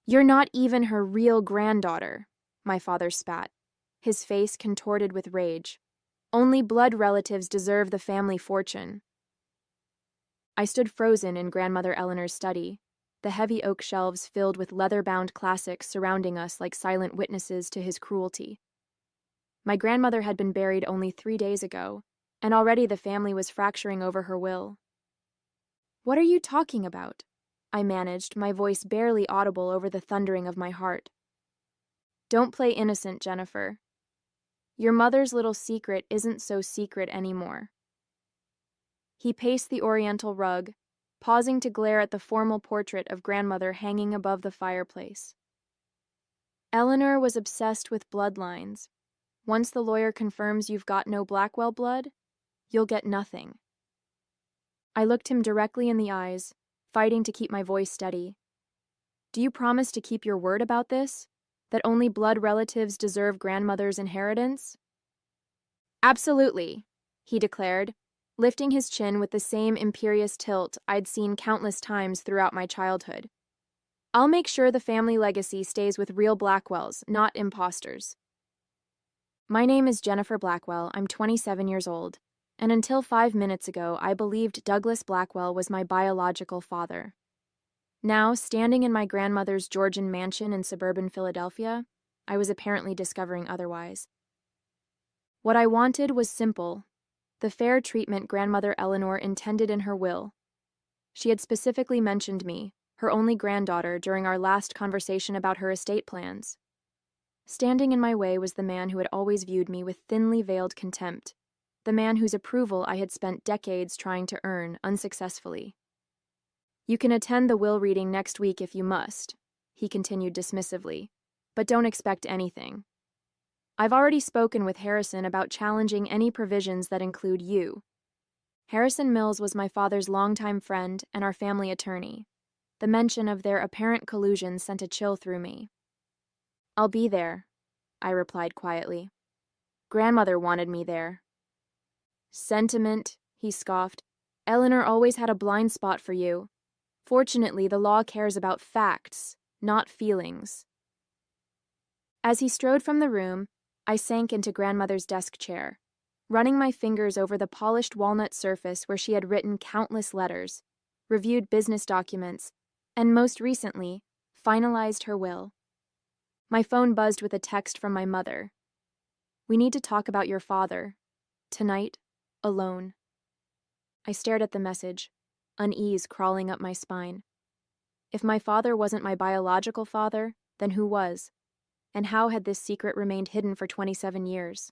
You're not even her real granddaughter, my father spat, his face contorted with rage. Only blood relatives deserve the family fortune. I stood frozen in Grandmother Eleanor's study, the heavy oak shelves filled with leather-bound classics surrounding us like silent witnesses to his cruelty. My grandmother had been buried only 3 days ago, and already the family was fracturing over her will. What are you talking about? I managed, my voice barely audible over the thundering of my heart. Don't play innocent, Jennifer. Your mother's little secret isn't so secret anymore. He paced the oriental rug, pausing to glare at the formal portrait of grandmother hanging above the fireplace. Eleanor was obsessed with bloodlines. Once the lawyer confirms you've got no Blackwell blood, you'll get nothing. I looked him directly in the eyes, fighting to keep my voice steady. Do you promise to keep your word about this? That only blood relatives deserve grandmother's inheritance? Absolutely, he declared, lifting his chin with the same imperious tilt I'd seen countless times throughout my childhood. I'll make sure the family legacy stays with real Blackwells, not imposters. My name is Jennifer Blackwell. I'm 27 years old, and until 5 minutes ago, I believed Douglas Blackwell was my biological father. Now, standing in my grandmother's Georgian mansion in suburban Philadelphia, I was apparently discovering otherwise. What I wanted was simple: the fair treatment Grandmother Eleanor intended in her will. She had specifically mentioned me, her only granddaughter, during our last conversation about her estate plans. Standing in my way was the man who had always viewed me with thinly veiled contempt, the man whose approval I had spent decades trying to earn unsuccessfully. You can attend the will reading next week if you must, he continued dismissively, but don't expect anything. I've already spoken with Harrison about challenging any provisions that include you. Harrison Mills was my father's longtime friend and our family attorney. The mention of their apparent collusion sent a chill through me. I'll be there, I replied quietly. Grandmother wanted me there. Sentiment, he scoffed. Eleanor always had a blind spot for you. Fortunately, the law cares about facts, not feelings. As he strode from the room, I sank into Grandmother's desk chair, running my fingers over the polished walnut surface where she had written countless letters, reviewed business documents, and most recently, finalized her will. My phone buzzed with a text from my mother. We need to talk about your father. Tonight, alone. I stared at the message, unease crawling up my spine. If my father wasn't my biological father, then who was? And how had this secret remained hidden for 27 years?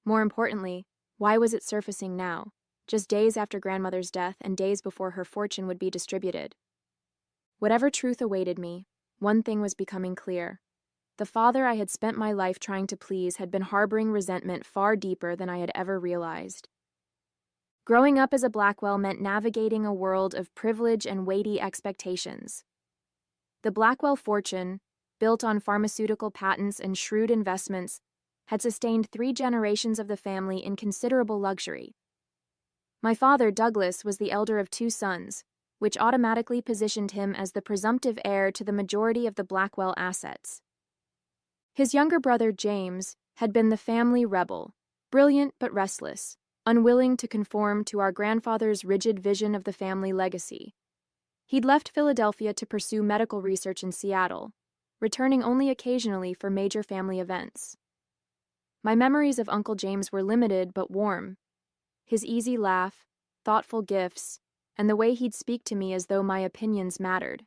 More importantly, why was it surfacing now, just days after Grandmother's death and days before her fortune would be distributed? Whatever truth awaited me, one thing was becoming clear. The father I had spent my life trying to please had been harboring resentment far deeper than I had ever realized. Growing up as a Blackwell meant navigating a world of privilege and weighty expectations. The Blackwell fortune, built on pharmaceutical patents and shrewd investments, had sustained 3 generations of the family in considerable luxury. My father, Douglas, was the elder of 2 sons, which automatically positioned him as the presumptive heir to the majority of the Blackwell assets. His younger brother, James, had been the family rebel, brilliant but restless, unwilling to conform to our grandfather's rigid vision of the family legacy. He'd left Philadelphia to pursue medical research in Seattle, returning only occasionally for major family events. My memories of Uncle James were limited but warm. His easy laugh, thoughtful gifts, and the way he'd speak to me as though my opinions mattered.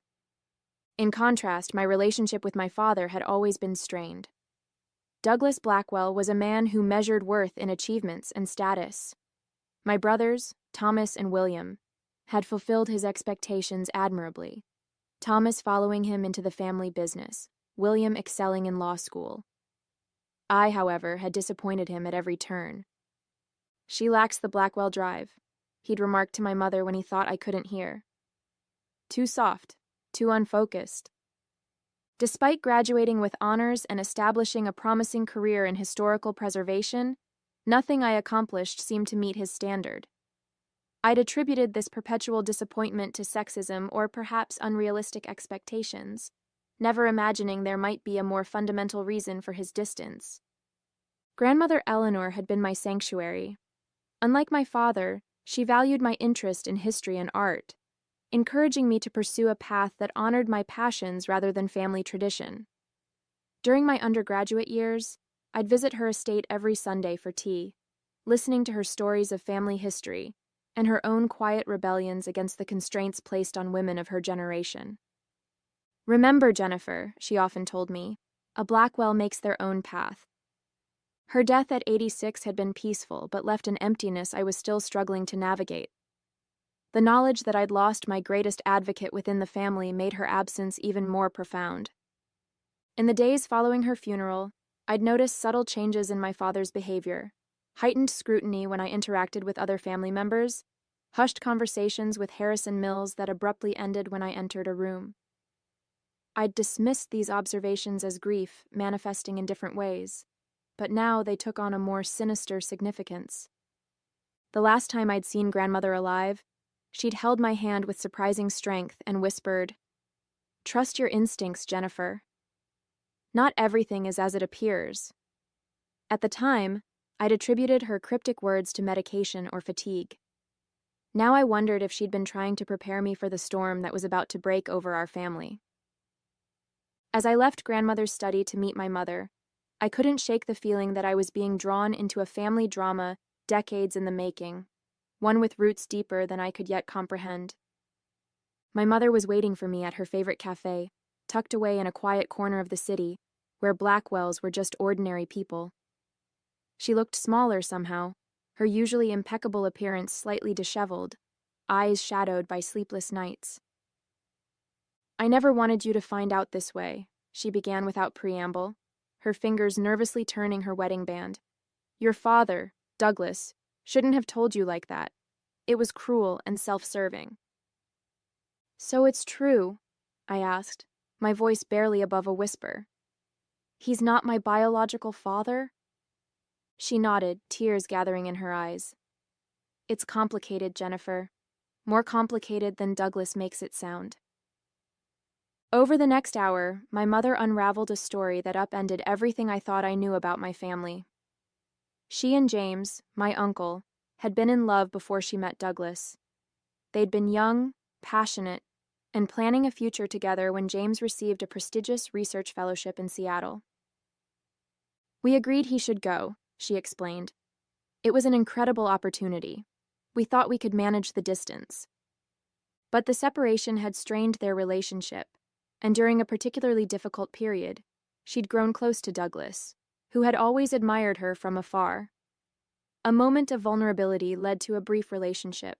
In contrast, my relationship with my father had always been strained. Douglas Blackwell was a man who measured worth in achievements and status. My brothers, Thomas and William, had fulfilled his expectations admirably, Thomas following him into the family business, William excelling in law school. I, however, had disappointed him at every turn. She lacks the Blackwell drive, he'd remarked to my mother when he thought I couldn't hear. Too soft, too unfocused. Despite graduating with honors and establishing a promising career in historical preservation, nothing I accomplished seemed to meet his standard. I'd attributed this perpetual disappointment to sexism or perhaps unrealistic expectations, never imagining there might be a more fundamental reason for his distance. Grandmother Eleanor had been my sanctuary. Unlike my father, she valued my interest in history and art, encouraging me to pursue a path that honored my passions rather than family tradition. During my undergraduate years, I'd visit her estate every Sunday for tea, listening to her stories of family history and her own quiet rebellions against the constraints placed on women of her generation. "Remember, Jennifer," she often told me, "a Blackwell makes their own path." Her death at 86 had been peaceful, but left an emptiness I was still struggling to navigate. The knowledge that I'd lost my greatest advocate within the family made her absence even more profound. In the days following her funeral, I'd noticed subtle changes in my father's behavior, heightened scrutiny when I interacted with other family members, hushed conversations with Harrison Mills that abruptly ended when I entered a room. I'd dismissed these observations as grief, manifesting in different ways, but now they took on a more sinister significance. The last time I'd seen grandmother alive, she'd held my hand with surprising strength and whispered, "Trust your instincts, Jennifer. Not everything is as it appears." At the time, I'd attributed her cryptic words to medication or fatigue. Now I wondered if she'd been trying to prepare me for the storm that was about to break over our family. As I left grandmother's study to meet my mother, I couldn't shake the feeling that I was being drawn into a family drama decades in the making, one with roots deeper than I could yet comprehend. My mother was waiting for me at her favorite cafe, tucked away in a quiet corner of the city, where Blackwells were just ordinary people. She looked smaller somehow, her usually impeccable appearance slightly disheveled, eyes shadowed by sleepless nights. "I never wanted you to find out this way," she began without preamble, her fingers nervously turning her wedding band. "Your father, Douglas, shouldn't have told you like that. It was cruel and self-serving." "So it's true?" I asked, my voice barely above a whisper. "He's not my biological father?" She nodded, tears gathering in her eyes. "It's complicated, Jennifer. More complicated than Douglas makes it sound." Over the next hour, my mother unraveled a story that upended everything I thought I knew about my family. She and James, my uncle, had been in love before she met Douglas. They'd been young, passionate, and planning a future together when James received a prestigious research fellowship in Seattle. "We agreed he should go," she explained. "It was an incredible opportunity. We thought we could manage the distance." But the separation had strained their relationship, and during a particularly difficult period, she'd grown close to Douglas, who had always admired her from afar. A moment of vulnerability led to a brief relationship,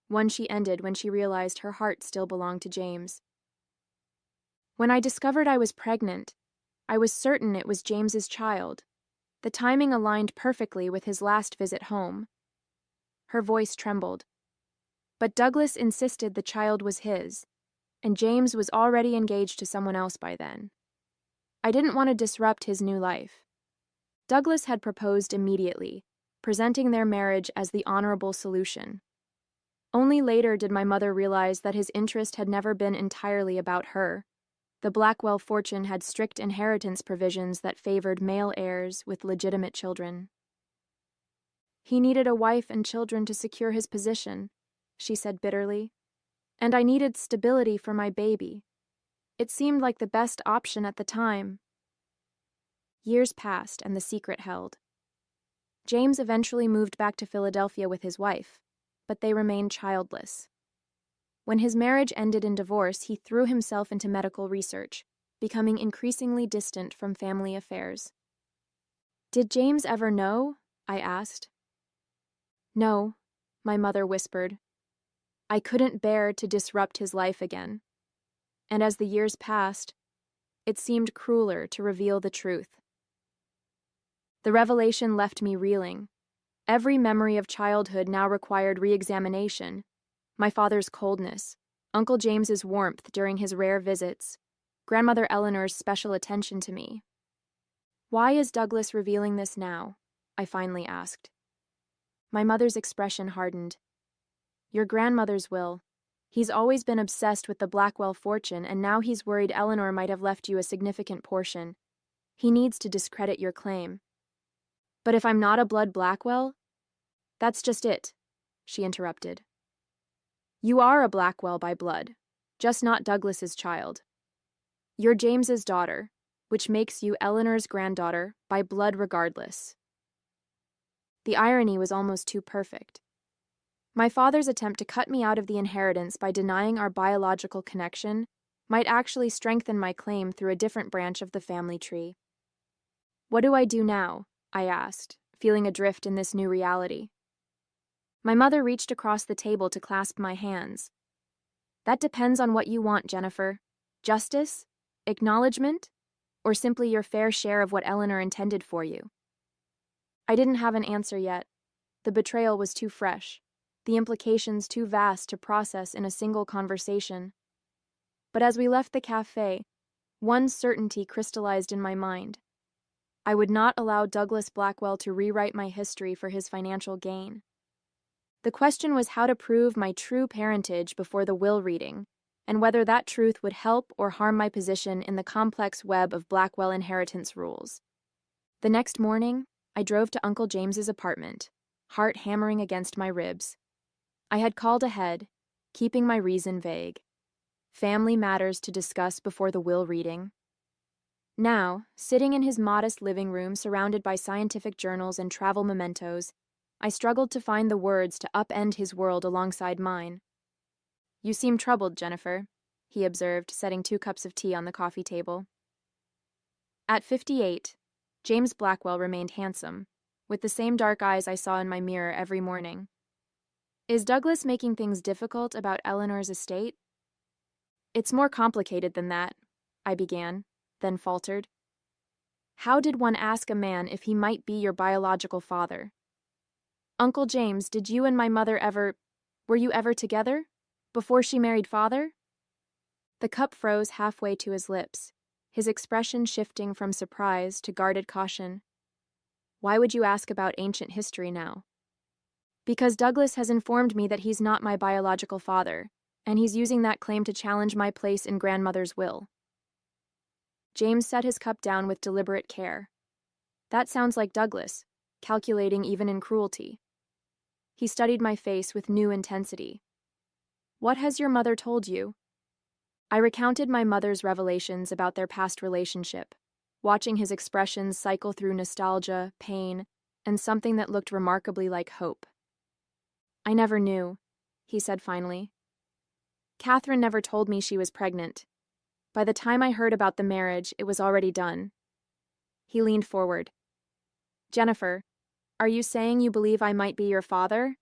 one she ended when she realized her heart still belonged to James. When I discovered I was pregnant, I was certain it was James's child. The timing aligned perfectly with his last visit home. Her voice trembled. But Douglas insisted the child was his, and James was already engaged to someone else by then. I didn't want to disrupt his new life. Douglas had proposed immediately, presenting their marriage as the honorable solution. Only later did my mother realize that his interest had never been entirely about her. The Blackwell fortune had strict inheritance provisions that favored male heirs with legitimate children. "He needed a wife and children to secure his position," she said bitterly. "And I needed stability for my baby. It seemed like the best option at the time." Years passed and the secret held. James eventually moved back to Philadelphia with his wife, but they remained childless. When his marriage ended in divorce, he threw himself into medical research, becoming increasingly distant from family affairs. "Did James ever know?" I asked. "No," my mother whispered. "I couldn't bear to disrupt his life again. And as the years passed, it seemed crueler to reveal the truth." The revelation left me reeling. Every memory of childhood now required re-examination. My father's coldness, Uncle James's warmth during his rare visits, Grandmother Eleanor's special attention to me. "Why is Douglas revealing this now?" I finally asked. My mother's expression hardened. "Your grandmother's will. He's always been obsessed with the Blackwell fortune, and now he's worried Eleanor might have left you a significant portion. He needs to discredit your claim. But if I'm not a blood Blackwell? That's just it, she interrupted. You are a Blackwell by blood, just not Douglas's child. You're James's daughter, which makes you Eleanor's granddaughter by blood regardless. The irony was almost too perfect. My father's attempt to cut me out of the inheritance by denying our biological connection might actually strengthen my claim through a different branch of the family tree. What do I do now? I asked, feeling adrift in this new reality. My mother reached across the table to clasp my hands. That depends on what you want, Jennifer. Justice? Acknowledgement? Or simply your fair share of what Eleanor intended for you? I didn't have an answer yet. The betrayal was too fresh, the implications too vast to process in a single conversation. But as we left the cafe, one certainty crystallized in my mind. I would not allow Douglas Blackwell to rewrite my history for his financial gain. The question was how to prove my true parentage before the will reading, and whether that truth would help or harm my position in the complex web of Blackwell inheritance rules. The next morning, I drove to Uncle James's apartment, heart hammering against my ribs. I had called ahead, keeping my reason vague. Family matters to discuss before the will reading. Now, sitting in his modest living room surrounded by scientific journals and travel mementos, I struggled to find the words to upend his world alongside mine. You seem troubled, Jennifer, he observed, setting 2 cups of tea on the coffee table. At 58, James Blackwell remained handsome, with the same dark eyes I saw in my mirror every morning. Is Douglas making things difficult about Eleanor's estate? It's more complicated than that, I began, then faltered. How did one ask a man if he might be your biological father? Uncle James, did you and my mother were you ever together? Before she married father? The cup froze halfway to his lips, his expression shifting from surprise to guarded caution. Why would you ask about ancient history now? Because Douglas has informed me that he's not my biological father, and he's using that claim to challenge my place in grandmother's will. James set his cup down with deliberate care. That sounds like Douglas, calculating even in cruelty. He studied my face with new intensity. What has your mother told you? I recounted my mother's revelations about their past relationship, watching his expressions cycle through nostalgia, pain, and something that looked remarkably like hope. I never knew, he said finally. Catherine never told me she was pregnant. By the time I heard about the marriage, it was already done. He leaned forward. Jennifer, are you saying you believe I might be your father?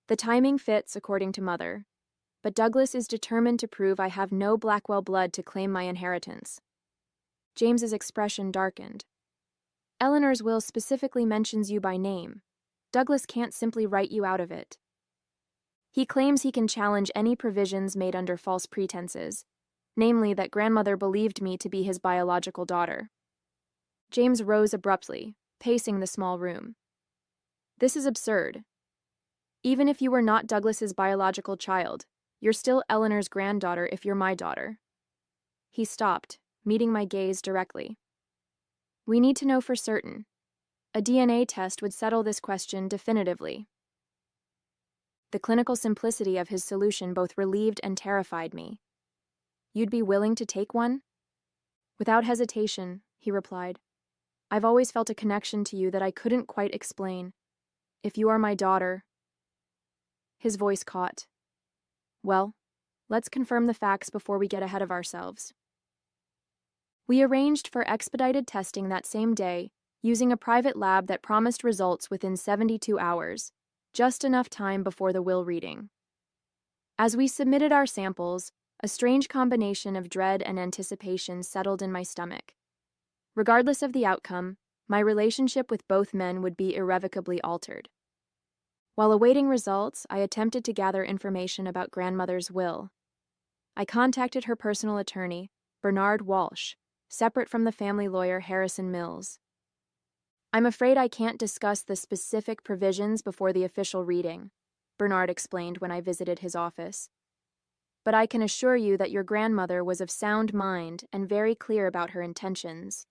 The timing fits, according to Mother, but Douglas is determined to prove I have no Blackwell blood to claim my inheritance. James's expression darkened. Eleanor's will specifically mentions you by name. Douglas can't simply write you out of it. He claims he can challenge any provisions made under false pretenses, namely that grandmother believed me to be his biological daughter. James rose abruptly, pacing the small room. This is absurd. Even if you were not Douglas's biological child, you're still Eleanor's granddaughter if you're my daughter. He stopped, meeting my gaze directly. We need to know for certain. A DNA test would settle this question definitively. The clinical simplicity of his solution both relieved and terrified me. You'd be willing to take one? Without hesitation, he replied. I've always felt a connection to you that I couldn't quite explain. If you are my daughter... His voice caught. Well, let's confirm the facts before we get ahead of ourselves. We arranged for expedited testing that same day, using a private lab that promised results within 72 hours, just enough time before the will reading. As we submitted our samples, a strange combination of dread and anticipation settled in my stomach. Regardless of the outcome, my relationship with both men would be irrevocably altered. While awaiting results, I attempted to gather information about grandmother's will. I contacted her personal attorney, Bernard Walsh, separate from the family lawyer Harrison Mills. I'm afraid I can't discuss the specific provisions before the official reading, Bernard explained when I visited his office. But I can assure you that your grandmother was of sound mind and very clear about her intentions.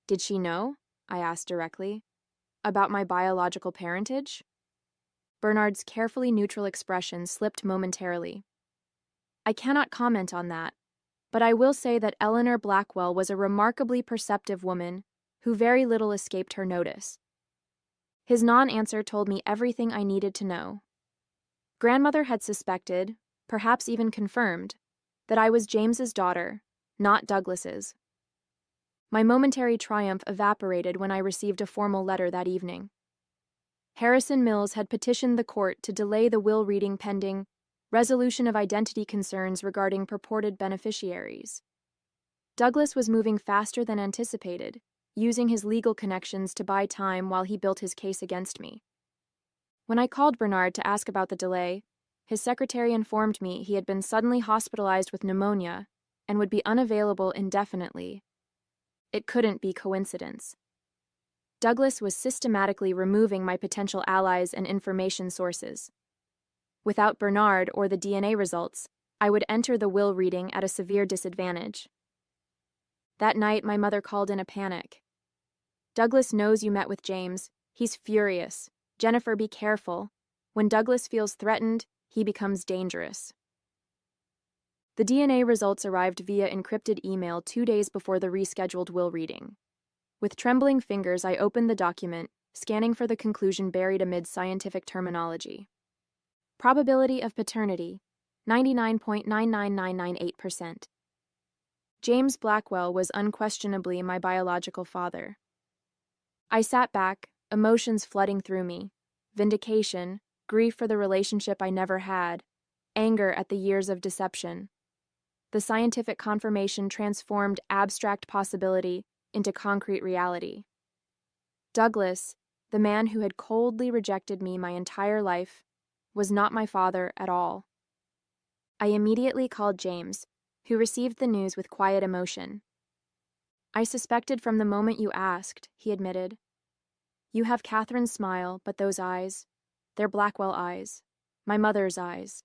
Did she know? I asked directly. About my biological parentage? Bernard's carefully neutral expression slipped momentarily. I cannot comment on that, but I will say that Eleanor Blackwell was a remarkably perceptive woman who very little escaped her notice. His non-answer told me everything I needed to know. Grandmother had suspected, perhaps even confirmed, that I was James's daughter, not Douglas's. My momentary triumph evaporated when I received a formal letter that evening. Harrison Mills had petitioned the court to delay the will reading pending resolution of identity concerns regarding purported beneficiaries. Douglas was moving faster than anticipated, using his legal connections to buy time while he built his case against me. When I called Bernard to ask about the delay, his secretary informed me he had been suddenly hospitalized with pneumonia and would be unavailable indefinitely. It couldn't be coincidence. Douglas was systematically removing my potential allies and information sources. Without Bernard or the DNA results, I would enter the will reading at a severe disadvantage. That night, my mother called in a panic. Douglas knows you met with James. He's furious. Jennifer, be careful. When Douglas feels threatened, he becomes dangerous. The DNA results arrived via encrypted email 2 days before the rescheduled will reading. With trembling fingers, I opened the document, scanning for the conclusion buried amid scientific terminology. Probability of paternity, 99.99998%. James Blackwell was unquestionably my biological father. I sat back, emotions flooding through me. Vindication, grief for the relationship I never had, anger at the years of deception. The scientific confirmation transformed abstract possibility into concrete reality. Douglas, the man who had coldly rejected me my entire life, was not my father at all. I immediately called James, who received the news with quiet emotion. I suspected from the moment you asked, he admitted. You have Catherine's smile, but those eyes, they're Blackwell eyes, my mother's eyes.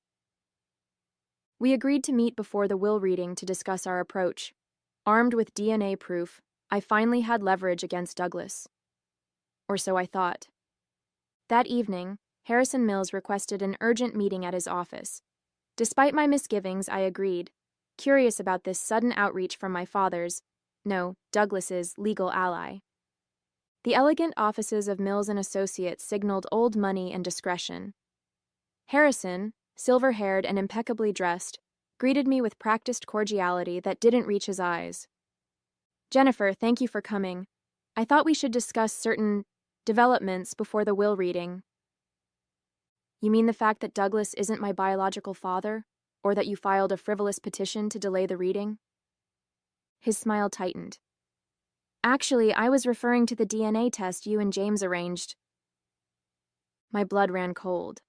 We agreed to meet before the will reading to discuss our approach. Armed with DNA proof, I finally had leverage against Douglas. Or so I thought. That evening, Harrison Mills requested an urgent meeting at his office. Despite my misgivings, I agreed, curious about this sudden outreach from my father's, no, Douglas's, legal ally. The elegant offices of Mills & Associates signaled old money and discretion. Harrison, silver-haired and impeccably dressed, greeted me with practiced cordiality that didn't reach his eyes. Jennifer, thank you for coming. I thought we should discuss certain developments before the will reading. You mean the fact that Douglas isn't my biological father, or that you filed a frivolous petition to delay the reading? His smile tightened. Actually, I was referring to the DNA test you and James arranged. My blood ran cold.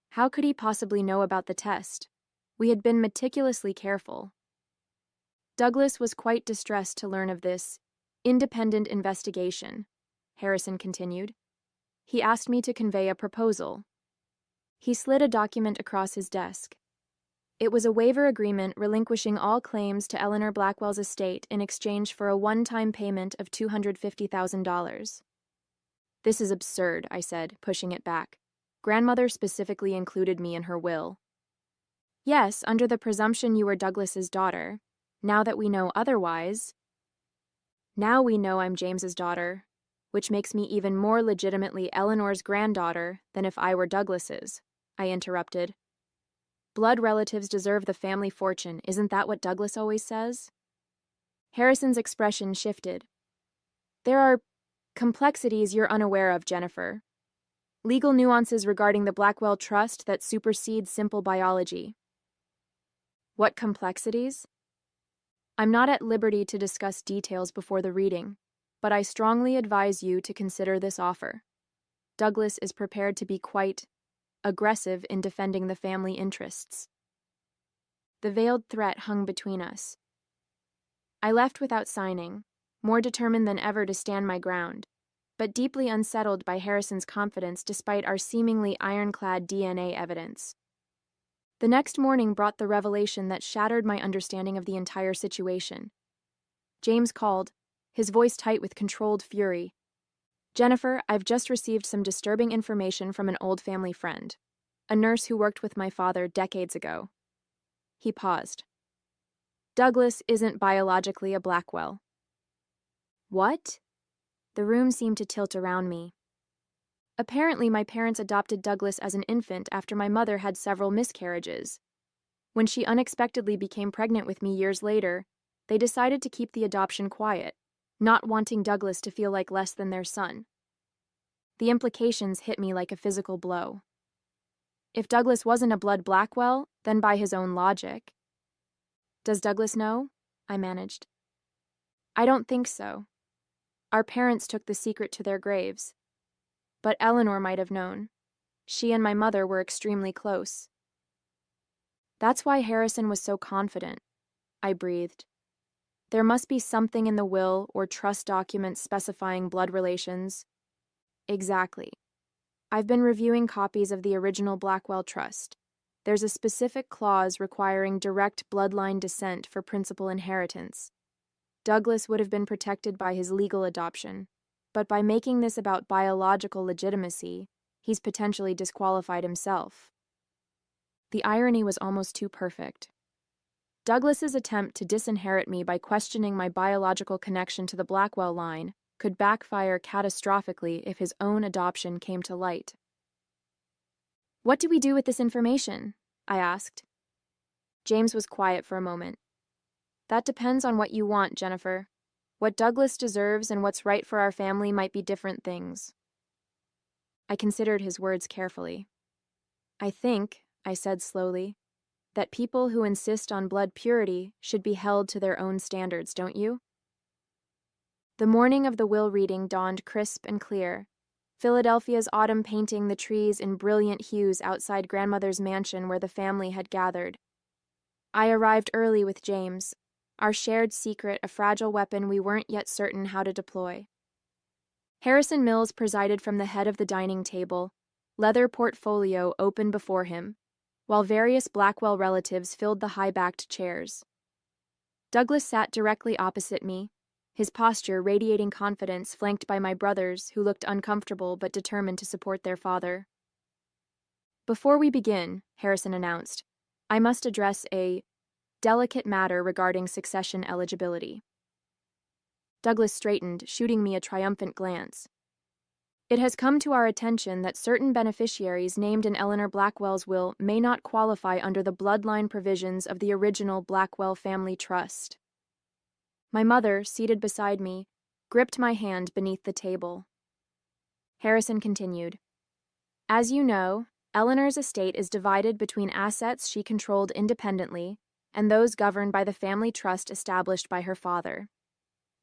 How could he possibly know about the test? We had been meticulously careful. Douglas was quite distressed to learn of this independent investigation, Harrison continued. He asked me to convey a proposal. He slid a document across his desk. It was a waiver agreement relinquishing all claims to Eleanor Blackwell's estate in exchange for a one-time payment of $250,000. This is absurd, I said, pushing it back. Grandmother specifically included me in her will. Yes, under the presumption you were Douglas's daughter. Now that we know otherwise... Now we know I'm James's daughter, which makes me even more legitimately Eleanor's granddaughter than if I were Douglas's, I interrupted. Blood relatives deserve the family fortune, isn't that what Douglas always says? Harrison's expression shifted. There are complexities you're unaware of, Jennifer. Legal nuances regarding the Blackwell Trust that supersede simple biology. What complexities? I'm not at liberty to discuss details before the reading, but I strongly advise you to consider this offer. Douglas is prepared to be quite aggressive in defending the family interests. The veiled threat hung between us. I left without signing, more determined than ever to stand my ground. but deeply unsettled by Harrison's confidence despite our seemingly ironclad DNA evidence. The next morning brought the revelation that shattered my understanding of the entire situation. James called, his voice tight with controlled fury. "Jennifer, I've just received some disturbing information from an old family friend, a nurse who worked with my father decades ago." He paused. "Douglas isn't biologically a Blackwell." What? The room seemed to tilt around me. Apparently, my parents adopted Douglas as an infant after my mother had several miscarriages. When she unexpectedly became pregnant with me years later, they decided to keep the adoption quiet, not wanting Douglas to feel like less than their son. The implications hit me like a physical blow. If Douglas wasn't a blood Blackwell, then by his own logic. "Does Douglas know?" I managed. "I don't think so. Our parents took the secret to their graves. But Eleanor might have known. She and my mother were extremely close." "That's why Harrison was so confident," I breathed. "There must be something in the will or trust documents specifying blood relations." "Exactly. I've been reviewing copies of the original Blackwell Trust. There's a specific clause requiring direct bloodline descent for principal inheritance. Douglas would have been protected by his legal adoption, but by making this about biological legitimacy, he's potentially disqualified himself." The irony was almost too perfect. Douglas's attempt to disinherit me by questioning my biological connection to the Blackwell line could backfire catastrophically if his own adoption came to light. "What do we do with this information?" I asked. James was quiet for a moment. "That depends on what you want, Jennifer. What Douglas deserves and what's right for our family might be different things." I considered his words carefully. "I think," I said slowly, "that people who insist on blood purity should be held to their own standards, don't you?" The morning of the will reading dawned crisp and clear, Philadelphia's autumn painting the trees in brilliant hues outside grandmother's mansion where the family had gathered. I arrived early with James, our shared secret a fragile weapon we weren't yet certain how to deploy. Harrison Mills presided from the head of the dining table, leather portfolio open before him, while various Blackwell relatives filled the high-backed chairs. Douglas sat directly opposite me, his posture radiating confidence, flanked by my brothers who looked uncomfortable but determined to support their father. "Before we begin," Harrison announced, "I must address a delicate matter regarding succession eligibility." Douglas straightened, shooting me a triumphant glance. "It has come to our attention that certain beneficiaries named in Eleanor Blackwell's will may not qualify under the bloodline provisions of the original Blackwell Family Trust." My mother, seated beside me, gripped my hand beneath the table. Harrison continued, "As you know, Eleanor's estate is divided between assets she controlled independently and those governed by the family trust established by her father.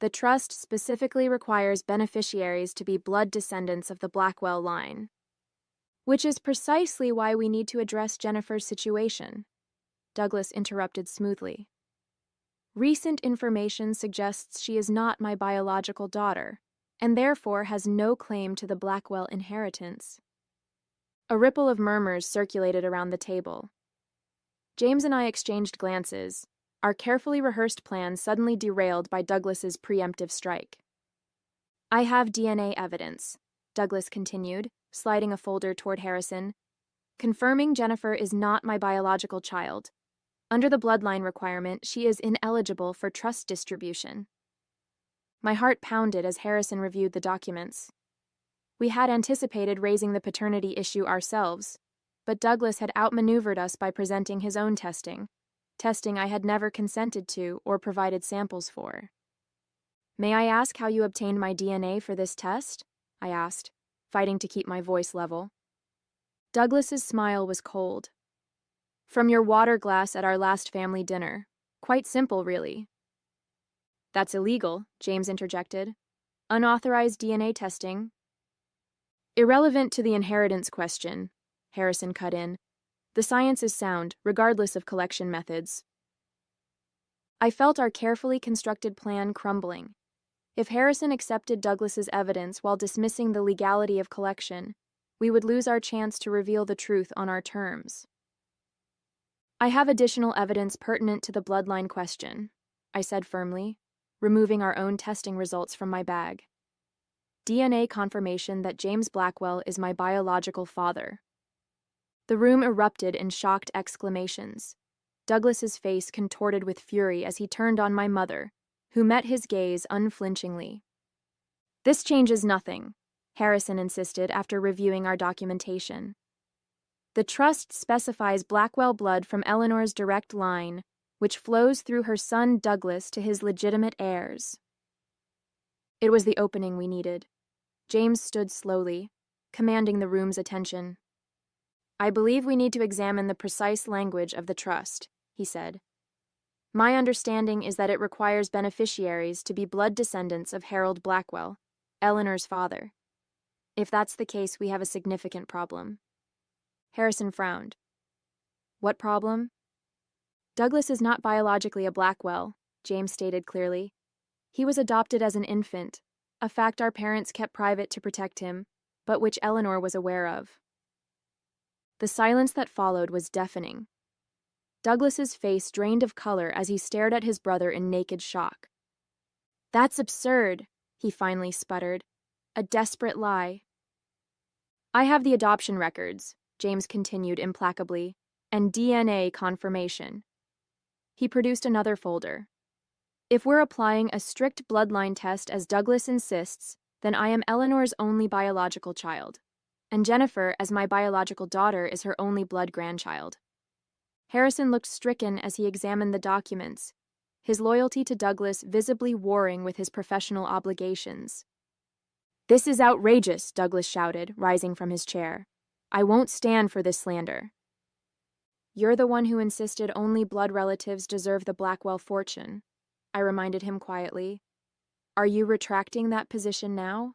The trust specifically requires beneficiaries to be blood descendants of the Blackwell line. Which is precisely why we need to address Jennifer's situation," Douglas interrupted smoothly. "Recent information suggests she is not my biological daughter, and therefore has no claim to the Blackwell inheritance." A ripple of murmurs circulated around the table. James and I exchanged glances, our carefully rehearsed plan suddenly derailed by Douglas's preemptive strike. "I have DNA evidence," Douglas continued, sliding a folder toward Harrison, "confirming Jennifer is not my biological child. Under the bloodline requirement, she is ineligible for trust distribution." My heart pounded as Harrison reviewed the documents. We had anticipated raising the paternity issue ourselves, but Douglas had outmaneuvered us by presenting his own testing I had never consented to or provided samples for. "May I ask how you obtained my DNA for this test?" I asked, fighting to keep my voice level. Douglas's smile was cold. "From your water glass at our last family dinner. Quite simple, really." "That's illegal," James interjected. "Unauthorized DNA testing." "Irrelevant to the inheritance question," Harrison cut in. "The science is sound, regardless of collection methods." I felt our carefully constructed plan crumbling. If Harrison accepted Douglas's evidence while dismissing the legality of collection, we would lose our chance to reveal the truth on our terms. I have additional evidence pertinent to the bloodline question, I said firmly, removing our own testing results from my bag. DNA confirmation that James Blackwell is my biological father. The room erupted in shocked exclamations. Douglas's face contorted with fury as he turned on my mother, who met his gaze unflinchingly. This changes nothing, Harrison insisted after reviewing our documentation. The trust specifies Blackwell blood from Eleanor's direct line, which flows through her son Douglas to his legitimate heirs. It was the opening we needed. James stood slowly, commanding the room's attention. I believe we need to examine the precise language of the trust, he said. My understanding is that it requires beneficiaries to be blood descendants of Harold Blackwell, Eleanor's father. If that's the case, we have a significant problem. Harrison frowned. What problem? Douglas is not biologically a Blackwell, James stated clearly. He was adopted as an infant, a fact our parents kept private to protect him, but which Eleanor was aware of. The silence that followed was deafening. Douglas's face drained of color as he stared at his brother in naked shock. That's absurd, he finally sputtered. A desperate lie. I have the adoption records, James continued implacably, and DNA confirmation. He produced another folder. If we're applying a strict bloodline test as Douglas insists, then I am Eleanor's only biological child, and Jennifer, as my biological daughter, is her only blood grandchild. Harrison looked stricken as he examined the documents, his loyalty to Douglas visibly warring with his professional obligations. This is outrageous, Douglas shouted, rising from his chair. I won't stand for this slander. You're the one who insisted only blood relatives deserve the Blackwell fortune, I reminded him quietly. Are you retracting that position now?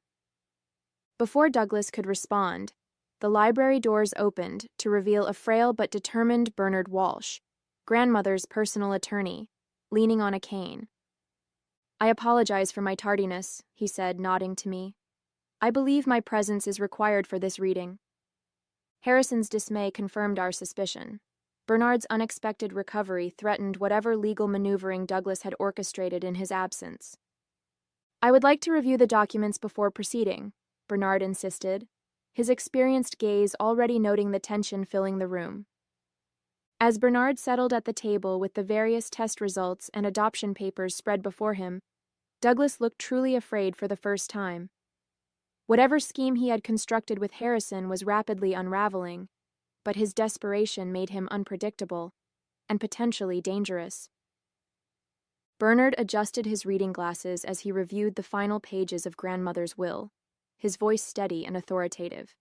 Before Douglas could respond, the library doors opened to reveal a frail but determined Bernard Walsh, grandmother's personal attorney, leaning on a cane. I apologize for my tardiness, he said, nodding to me. I believe my presence is required for this reading. Harrison's dismay confirmed our suspicion. Bernard's unexpected recovery threatened whatever legal maneuvering Douglas had orchestrated in his absence. I would like to review the documents before proceeding, Bernard insisted, his experienced gaze already noting the tension filling the room. As Bernard settled at the table with the various test results and adoption papers spread before him, Douglas looked truly afraid for the first time. Whatever scheme he had constructed with Harrison was rapidly unraveling, but his desperation made him unpredictable and potentially dangerous. Bernard adjusted his reading glasses as he reviewed the final pages of grandmother's will, his voice steady and authoritative.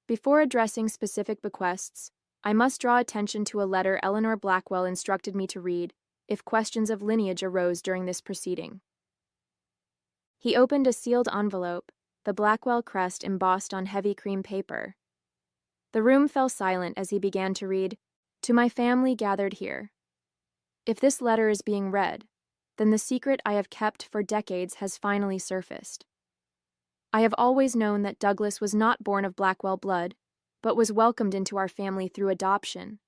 Before addressing specific bequests, I must draw attention to a letter Eleanor Blackwell instructed me to read if questions of lineage arose during this proceeding. He opened a sealed envelope, the Blackwell crest embossed on heavy cream paper. The room fell silent as he began to read, "To my family gathered here. If this letter is being read, then the secret I have kept for decades has finally surfaced. I have always known that Douglas was not born of Blackwell blood, but was welcomed into our family through adoption,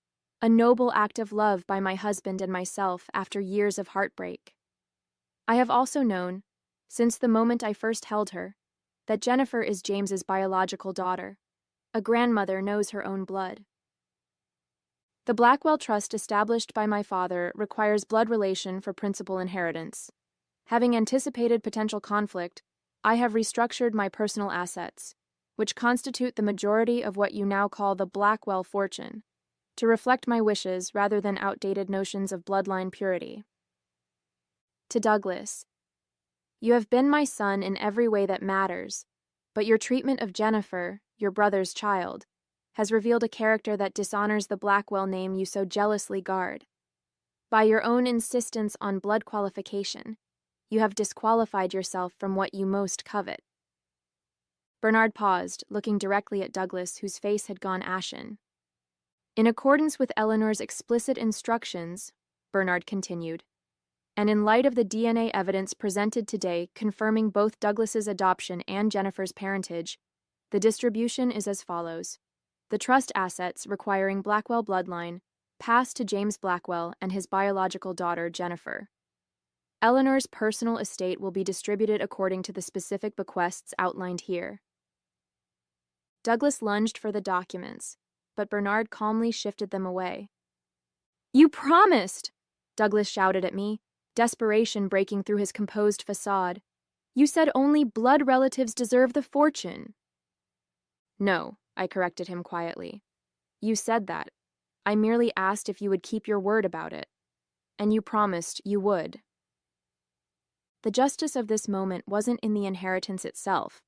a noble act of love by my husband and myself after years of heartbreak. I have also known, since the moment I first held her, that Jennifer is James's biological daughter. A grandmother knows her own blood. The Blackwell Trust established by my father requires blood relation for principal inheritance. Having anticipated potential conflict, I have restructured my personal assets, which constitute the majority of what you now call the Blackwell fortune, to reflect my wishes rather than outdated notions of bloodline purity. To Douglas, you have been my son in every way that matters, but your treatment of Jennifer, your brother's child, has revealed a character that dishonors the Blackwell name you so jealously guard. By your own insistence on blood qualification, you have disqualified yourself from what you most covet." Bernard paused, looking directly at Douglas, whose face had gone ashen. "In accordance with Eleanor's explicit instructions," Bernard continued, and in light of the DNA evidence presented today confirming both Douglas's adoption and Jennifer's parentage, the distribution is as follows. The trust assets requiring Blackwell bloodline pass to James Blackwell and his biological daughter, Jennifer. Eleanor's personal estate will be distributed according to the specific bequests outlined here. Douglas lunged for the documents, but Bernard calmly shifted them away. "You promised!" Douglas shouted at me, desperation breaking through his composed facade. "You said only blood relatives deserve the fortune." "No," I corrected him quietly. "You said that. I merely asked if you would keep your word about it. And you promised you would." The justice of this moment wasn't in the inheritance itself,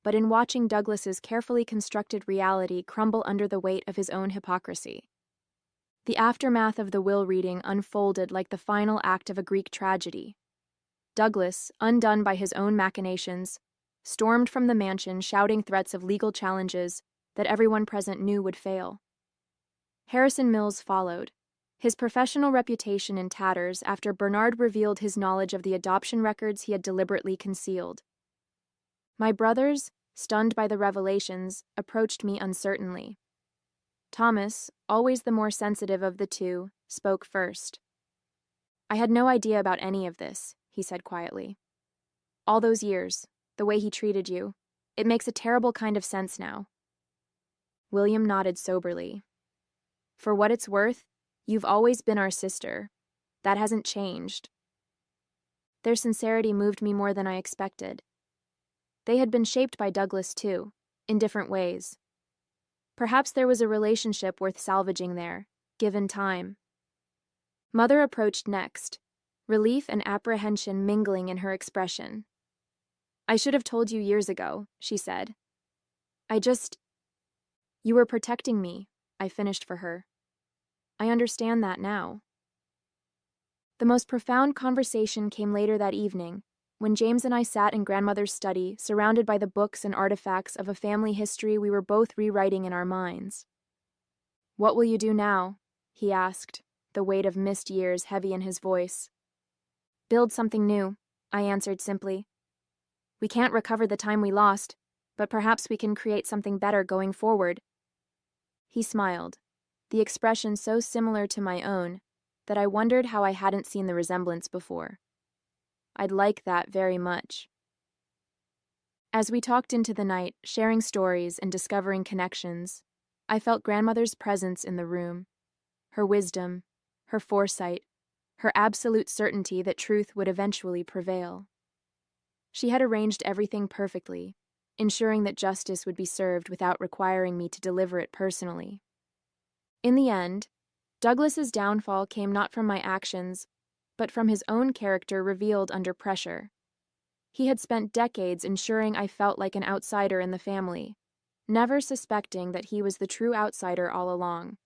but in watching Douglas's carefully constructed reality crumble under the weight of his own hypocrisy. The aftermath of the will reading unfolded like the final act of a Greek tragedy. Douglas, undone by his own machinations, stormed from the mansion shouting threats of legal challenges that everyone present knew would fail. Harrison Mills followed, his professional reputation in tatters after Bernard revealed his knowledge of the adoption records he had deliberately concealed. My brothers, stunned by the revelations, approached me uncertainly. Thomas, always the more sensitive of the two, spoke first. "I had no idea about any of this," he said quietly. "All those years, the way he treated you, it makes a terrible kind of sense now." William nodded soberly. "For what it's worth, you've always been our sister. That hasn't changed." Their sincerity moved me more than I expected. They had been shaped by Douglas too, in different ways. Perhaps there was a relationship worth salvaging there, given time. Mother approached next, relief and apprehension mingling in her expression. "I should have told you years ago," she said. You were protecting me," I finished for her. "I understand that now." The most profound conversation came later that evening, when James and I sat in grandmother's study, surrounded by the books and artifacts of a family history we were both rewriting in our minds. "What will you do now?" he asked, the weight of missed years heavy in his voice. "Build something new," I answered simply. "We can't recover the time we lost, but perhaps we can create something better going forward." He smiled, the expression so similar to my own that I wondered how I hadn't seen the resemblance before. I'd like that very much. As we talked into the night, sharing stories and discovering connections, I felt grandmother's presence in the room, her wisdom, her foresight, her absolute certainty that truth would eventually prevail. She had arranged everything perfectly, ensuring that justice would be served without requiring me to deliver it personally. In the end, Douglas's downfall came not from my actions, but from his own character revealed under pressure. He had spent decades ensuring I felt like an outsider in the family, never suspecting that he was the true outsider all along.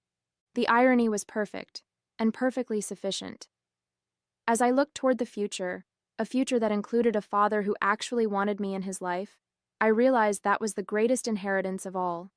The irony was perfect, and perfectly sufficient. As I looked toward the future, a future that included a father who actually wanted me in his life, I realized that was the greatest inheritance of all.